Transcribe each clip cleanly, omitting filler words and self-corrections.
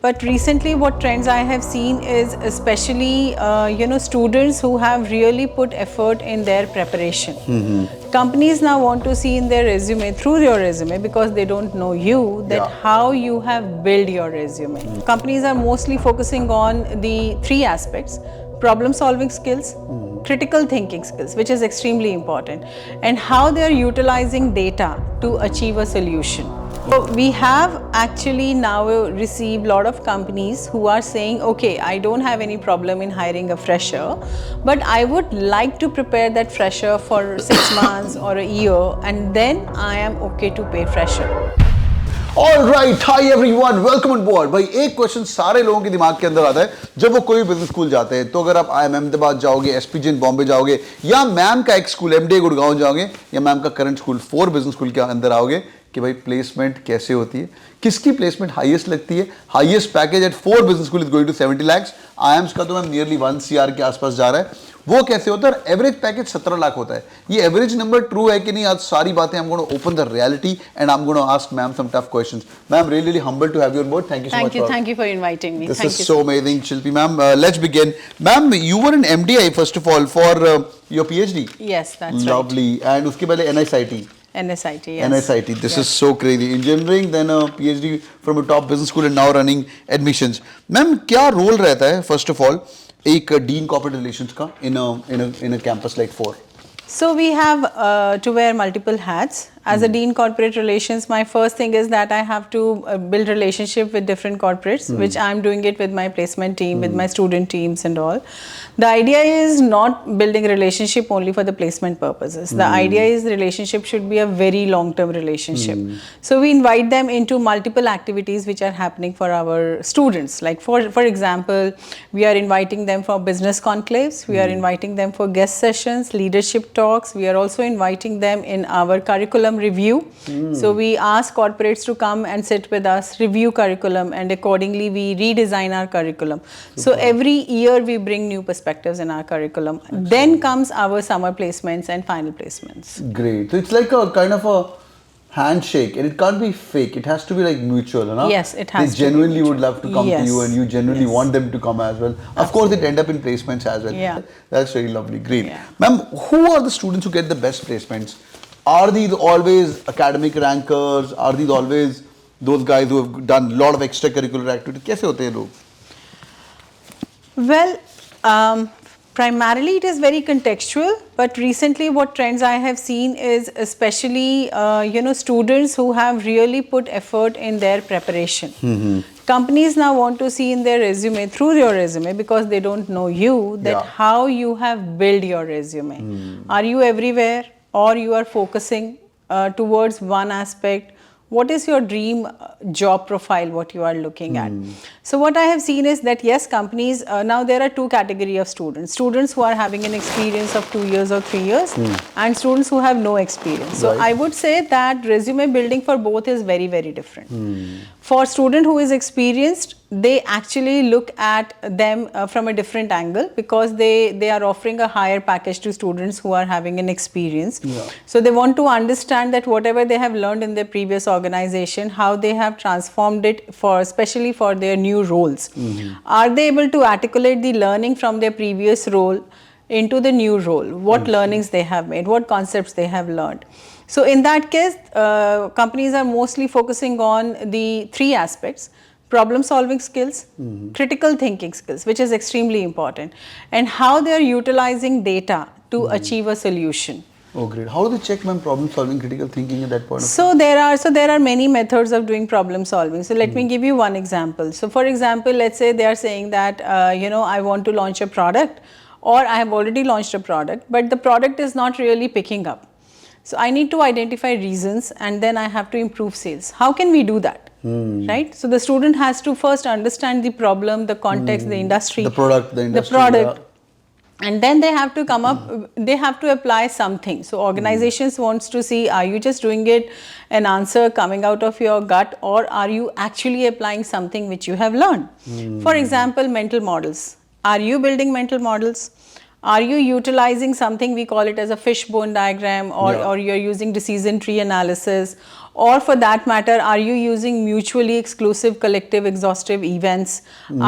But recently what trends I have seen is especially students who have really put effort in their preparation. Companies now want to see in their resume, through your resume, because they don't know you, that how you have built your resume. Companies are mostly focusing on the three aspects: problem solving skills, critical thinking skills, which is extremely important, and how they are utilizing data to achieve a solution. So we have actually now received a lot of companies who are saying, okay, I don't have any problem in hiring a fresher, but I would like to prepare that fresher for 6 months or a year, and then I am okay to pay fresher. Alright, hi everyone, welcome on board. भाई एक question सारे लोगों के दिमाग के अंदर आता है जब वो कोई बिजनेस स्कूल जाते हैं। तो अगर आप IIM अहमदाबाद जाओगे, SPJ बॉम्बे जाओगे, या मैम का एक स्कूल MDA गुड़गांव जाओगे, या मैम का करंट स्कूल 4 बिजनेस स्कूल के अंदर आओगे कि भाई प्लेसमेंट कैसे होती है, किसकी प्लेसमेंट हाईएस्ट लगती है। Highest package at 4 business school is going to 70 lakh. IIMs का तो मैम नियरली 1 CR के आसपास जा रहा है। वो कैसे होता है? एवरेज पैकेज 17 लाख होता है। ये एवरेज नंबर ट्रू है कि नहीं? आज सारी बातें I'm going to open the reality and I'm going to ask ma'am some tough questions. Ma'am, really humbled to have you on board. Thank you so much. Thank you for inviting me. This is so amazing, Shilpi ma'am. Let's begin. Ma'am, you were in MDI first of all for your PhD. Yes, that's Lovely. right. And उसके पहले NSIT. NSIT, yes. NSIT. This yes. is so crazy. Engineering, then a PhD from a top business school and now running admissions. Ma'am, क्या role रहता है first of all एक dean corporate relations का in a campus like 4? So we have to wear multiple hats. As a Dean Corporate Relations, my first thing is that I have to build relationship with different corporates, which I'm doing it with my placement team, with my student teams and all. The idea is not building relationship only for the placement purposes. The idea is the relationship should be a very long-term relationship. So we invite them into multiple activities which are happening for our students. Like for example, we are inviting them for business conclaves, we are inviting them for guest sessions, leadership talks. We are also inviting them in our curriculum review. So we ask corporates to come and sit with us, review curriculum, and accordingly we redesign our curriculum. So every year we bring new perspectives in our curriculum. Then comes our summer placements and final placements. Great. So it's like a kind of a handshake, and it can't be fake. It has to be like mutual, no? Yes, it has. They genuinely would love to come to you, and you genuinely want them to come as well. Absolutely. Of course, it end up in placements as well. Yeah. That's really lovely. Great. Yeah. Ma'am, who are the students who get the best placements? Are these always academic rankers? Are these always those guys who have done a lot of extracurricular activities? कैसे होते हैं लोग? Well, primarily it is very contextual, but recently what trends I have seen is especially students who have really put effort in their preparation. Companies now want to see in their resume, through your resume, because they don't know you, that how you have built your resume. Are you everywhere, or you are focusing towards one aspect? What is your dream job profile, what you are looking at? So what I have seen is that yes, companies, now there are two categories of students. Students who are having an experience of 2 years or 3 years, and students who have no experience. So I would say that resume building for both is very, very different. For student who is experienced, they actually look at them from a different angle, because they are offering a higher package to students who are having an experience. So they want to understand that whatever they have learned in their previous organization, how they have transformed it especially for their new roles. Are they able to articulate the learning from their previous role into the new role? What learnings they have made, what concepts they have learned. So in that case, companies are mostly focusing on the three aspects: problem solving skills, critical thinking skills, which is extremely important, and how they are utilizing data to achieve a solution. Oh, great. How do they check, ma'am, problem solving, critical thinking at that point? So there are many methods of doing problem solving. So let me give you one example. So for example, let's say they are saying that I want to launch a product, or I have already launched a product, but the product is not really picking up. So I need to identify reasons, and then I have to improve sales. How can we do that? Right? So the student has to first understand the problem, the context, the industry, the product, and then they have to come up, they have to apply something. So organizations wants to see, are you just doing it, an answer coming out of your gut, or are you actually applying something which you have learned? For example, mental models. Are you building mental models? Are you utilizing something, we call it as a fishbone diagram, or you're using decision tree analysis, or for that matter, are you using mutually exclusive collective exhaustive events?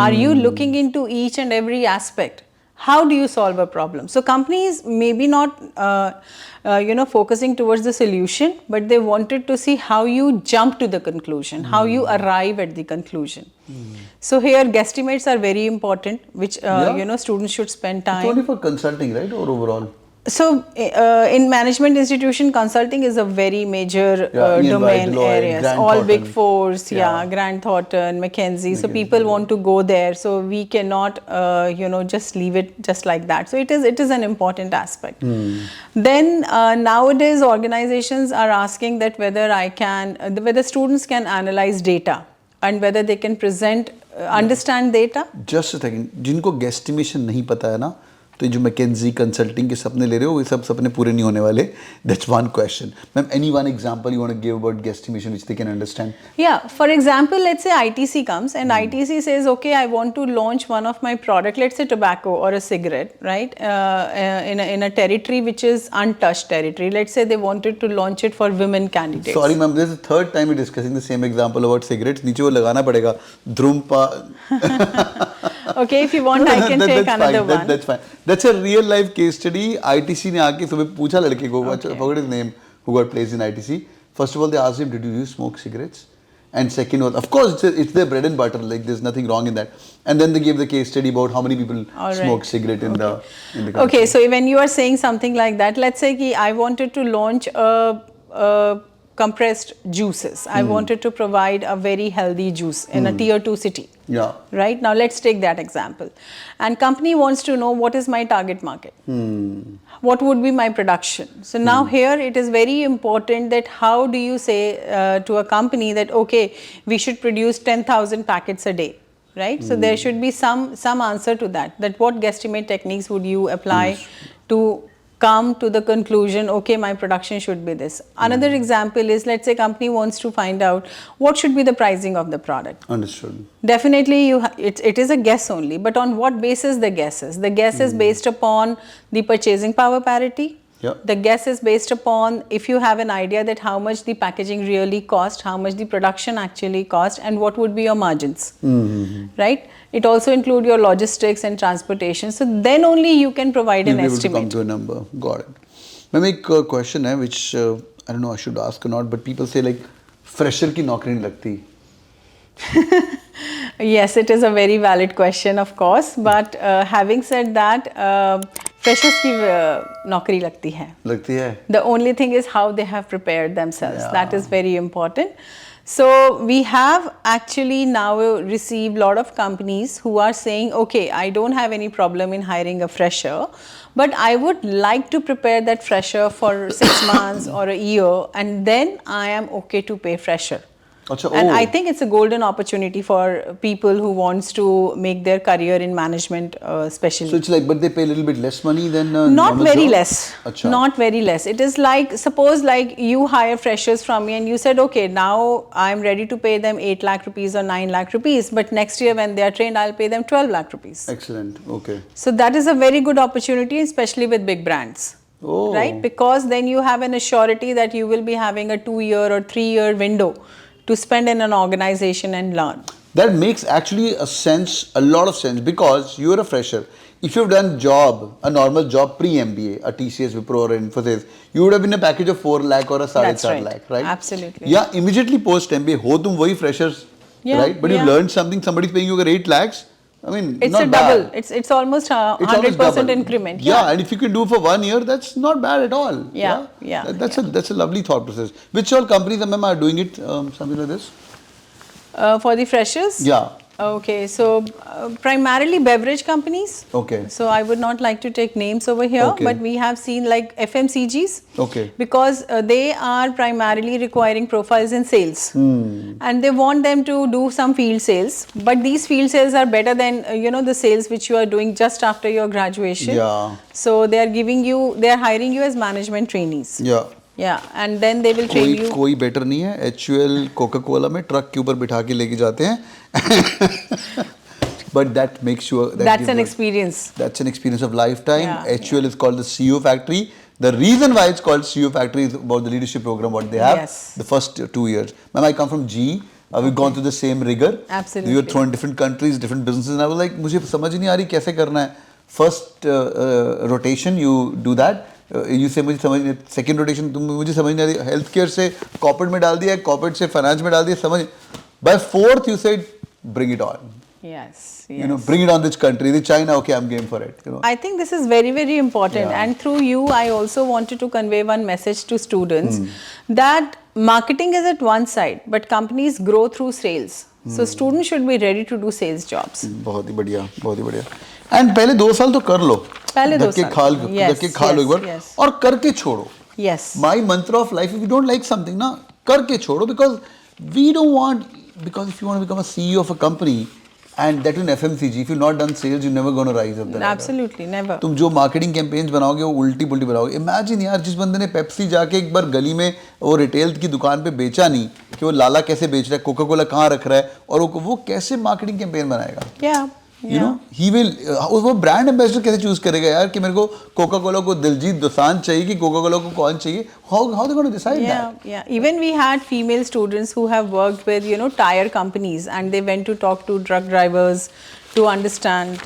Are you looking into each and every aspect? How do you solve a problem? So companies maybe not focusing towards the solution, but they wanted to see how you jump to the conclusion, how you arrive at the conclusion. So here guesstimates are very important, which students should spend time. It's only for consulting, right, or overall? So in management institution, consulting is a very major domain areas. All big fours, Grant Thornton, McKinsey. So people want to go there. So we cannot, just leave it just like that. So it is an important aspect. Then nowadays organizations are asking that whether students can analyze data and whether they can present, understand data. Just a second. जिनको guesstimation नहीं पता है ना, तो जो McKenzie consulting के सपने ले रहे हो, ये सब सपने पूरे नहीं होने वाले. That's one question. Ma'am, any one example you want to give about guesstimation which they can understand? Yeah, for example, let's say ITC comes and ITC says, okay, I want to launch one of my product, let's say tobacco or a cigarette, right? In a territory which is untouched territory. Let's say they wanted to launch it for women candidates. Sorry, ma'am, this is the third time we're discussing the same example about cigarettes. नीचे वो लगाना पड़ेगा. Drumpa. Okay, if you want, I can take another one. That's fine. That's a real life case study. ITC ने आके सुबह पूछा लड़के को, I forgot his name, who got placed in ITC. First of all, they asked him, did you smoke cigarettes? And second was, of course, it's their bread and butter. Like there's nothing wrong in that. And then they gave the case study about how many people smoke cigarette in the country. Okay, so when you are saying something like that, let's say कि I wanted to launch a compressed juices. I wanted to provide a very healthy juice in a tier 2 city. Yeah. Right? Now let's take that example. And company wants to know what is my target market. What would be my production? So now here it is very important that how do you say to a company that, okay, we should produce 10,000 packets a day. Right? So there should be some answer to that. That what guesstimate techniques would you apply to come to the conclusion, okay, my production should be this. Another example is, let's say company wants to find out what should be the pricing of the product. Understood. Definitely it is a guess only, but on what basis the guess is? The guess is based upon the purchasing power parity. Yep. The guess is based upon if you have an idea that how much the packaging really cost, how much the production actually cost, and what would be your margins, right? It also includes your logistics and transportation. So then only you can provide an estimate. You'll be able to come to a number. Got it. Ma'am, एक question है which I don't know I should ask or not, but people say like fresher की नौकरी नहीं लगती. Yes, it is a very valid question, of course. But having said that, freshers की नौकरी लगती है. लगती है. The only thing is how they have prepared themselves. Yeah. That is very important. So we have actually now received a lot of companies who are saying, okay, I don't have any problem in hiring a fresher, but I would like to prepare that fresher for 6 months or a year, and then I am okay to pay fresher. And I think it's a golden opportunity for people who wants to make their career in management especially. So it's like, but they pay a little bit less money than not very job? Less. Achha. Not very less. It is like, suppose like you hire freshers from me and you said, okay, now I'm ready to pay them 8 lakh rupees or 9 lakh rupees, but next year when they are trained, I'll pay them 12 lakh rupees. Excellent. Okay. So that is a very good opportunity, especially with big brands. Oh. Right? Because then you have an assurity that you will be having a 2-year or 3-year window to spend in an organization and learn. That makes actually a lot of sense, because you're a fresher. If you've done a normal job pre-MBA, a TCS, Wipro or Infosys, you would have been a package of 4 lakh or a 4.5 lakh, right? Absolutely. Yeah, immediately post MBA, ho tum wahi freshers, right? But you learned something, somebody's paying you 8 lakhs. I mean, it's not a bad. double. It's almost 100% increment. Yeah, and if you can do for 1 year, that's not bad at all. Yeah. That's a lovely thought process. Which all companies are doing it, something like this? For the freshers? Yeah. Okay, so primarily beverage companies. Okay. So I would not like to take names over here, but we have seen like FMCGs. Okay. Because they are primarily requiring profiles in sales. And they want them to do some field sales. But these field sales are better than, the sales which you are doing just after your graduation. Yeah. So they are hiring you as management trainees. Yeah. Yeah, and then they will train you. कोई better नहीं है. HUL, Coca-Cola में truck के ऊपर बिठा के लेके जाते हैं. But that makes you. That's an experience. That's an experience of lifetime. Yeah, HUL is called the CEO factory. The reason why it's called CEO Factory is about the leadership program what they have. Yes. The first 2 years. Ma'am, I come from GE. We've gone through the same rigor. Absolutely. We were thrown in different countries, different businesses, and I was like, मुझे समझ ही नहीं आ रही कैसे करना है. First rotation you do that. You say मुझे समझ नहीं. Second rotation तुम मुझे समझ नहीं आ रही. Healthcare से corporate में डाल दिया, corporate से finance में डाल दिया, समझ. By fourth you said bring it on. Yes. You know, bring it on this country, the China, okay, I'm game for it. You know. I think this is very, very important. Yeah. And through you, I also wanted to convey one message to students that marketing is at one side, but companies grow through sales. So students should be ready to do sales jobs. बहुत ही बढ़िया, बहुत ही बढ़िया. And पहले 2 साल तो कर लो. पहले 2 धक्के साल. खा Yes, धक्के खा लो एक बार yes. और करके छोड़ो. Yes. My mantra of life, if you don't like something ना करके छोड़ो, because we don't want, because if you want to become a CEO of a company and that in FMCG, if you've not done sales, you're never going to rise up the ladder. Absolutely, never. तुम जो marketing campaigns बनाओगे वो उल्टी पुल्टी बनाओगे. Imagine यार, जिस बंदे ने पेप्सी जाके एक बार गली में वो रिटेल की दुकान पे बेचा नहीं कि वो लाला कैसे बेच रहा है, कोका कोला कहाँ रख रहा है और वो कैसे मार्केटिंग कैंपेन बनाएगा. Yeah. You know, he will वो ब्रांड एम्बेसडर कैसे चूज करेगा यार कि मेरे को कोका कोला को दिलजीत दोसांझ चाहिए कि कोका कोला को कौन चाहिए. How they going to decide that? Yeah. Even we had female students who have worked with, tire companies, and they went to talk to truck drivers to understand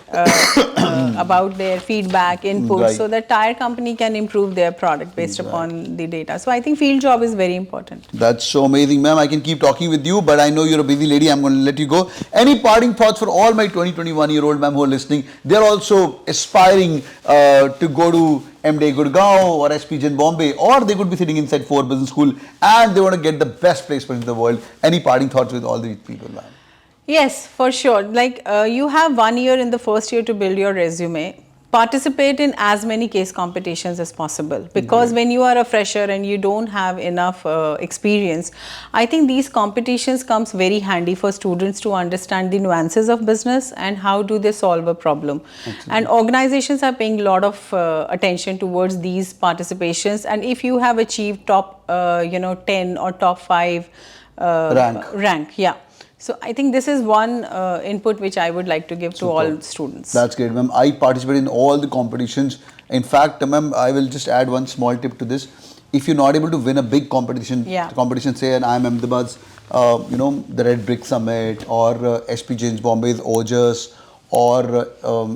about their feedback, input, Right. so that tire company can improve their product based upon the data. So I think field job is very important. That's so amazing, ma'am. I can keep talking with you, but I know you're a busy lady. I'm going to let you go. Any parting thoughts for all my 21-year-old ma'am who are listening? They're also aspiring to go to MDA Gurgaon or SPJ in Bombay, or they could be sitting inside 4 Business School and they want to get the best placement in the world. Any parting thoughts with all these people, ma'am? Yes, for sure. Like you have 1 year in the first year to build your resume. Participate in as many case competitions as possible, because when you are a fresher and you don't have enough experience, I think these competitions comes very handy for students to understand the nuances of business and how do they solve a problem. And organizations are paying a lot of attention towards these participations, and if you have achieved top 10 or top 5 rank, yeah. So I think this is one input which I would like to give to all students. That's great, ma'am. I participate in all the competitions. In fact, ma'am, I will just add one small tip to this. If you're not able to win a big competition, say an IIM Ahmedabad's, the Red Brick Summit, or SP James Bombay's OJAS, or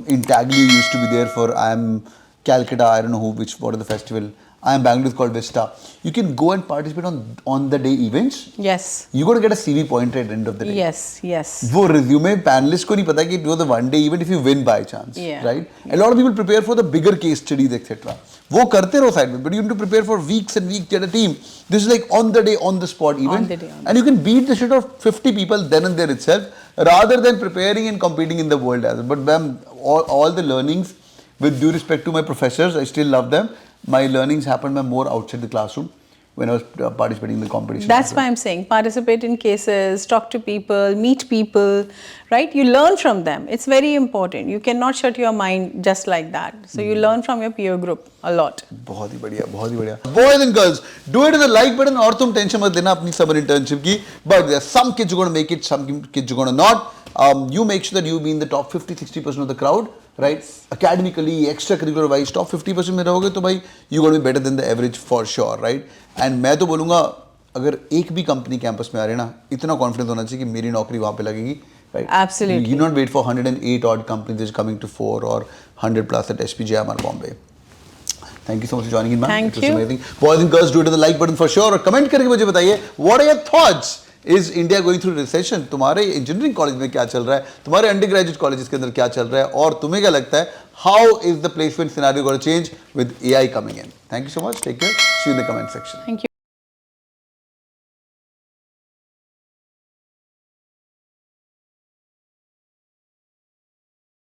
Intaglio used to be there for IIM Calcutta, I don't know what is the festival. IIM Bangalore is called Vista. You can go and participate on the day events. Yes. You got to get a CV pointer at the end of the day. Yes. वो resume panelist को नहीं पता कि it was a one day event if you win by chance, right? A lot of people prepare for the bigger case studies, etc. वो करते रहो side में, but you need to prepare for weeks and weeks, get a team. This is like on the day, on the spot event. On the day, and you can beat the shit of 50 people then and there itself, rather than preparing and competing in the world as well. But ma'am, all the learnings, with due respect to my professors, I still love them. My learnings happened more outside the classroom when I was participating in the competition. That's why I'm saying participate in cases, talk to people, meet people, right? You learn from them. It's very important. You cannot shut your mind just like that. So you learn from your peer group a lot. बहुत ही बढ़िया, बहुत ही बढ़िया. Boys and girls, do it with the like button. और तुम tension मत लेना अपनी summer internship की. But there are some kids who are going to make it, some kids who are going to not. You make sure that you be in the top 50-60% of the crowd, right? Academically, extracurricular wise, top 50% में रहोगे तो भाई you're going to be better than the average for sure, right? And मैं तो बोलूँगा अगर एक भी कंपनी कैंपस में आ रही है ना, इतना कॉन्फिडेंस होना चाहिए कि मेरी नौकरी वहाँ पे लगेगी, right? Absolutely. You not wait for 108 odd companies is coming to 4 or 100 plus at SPJ Amar Bombay. Thank you so much for joining in, man. Thank you. It was you. amazing. Boys and girls, do it to the like button for sure. और comment करके मुझे बताइए, what are your thoughts? Is India going through recession? तुम्हारे engineering college में क्या चल रहा है, तुम्हारे अंडर ग्रेजुएट कॉलेज के अंदर क्या चल रहा है, और तुम्हें क्या लगता है, how is the placement scenario going to change with AI coming in? Thank you so much. Take care. See you in the comment section. Thank you.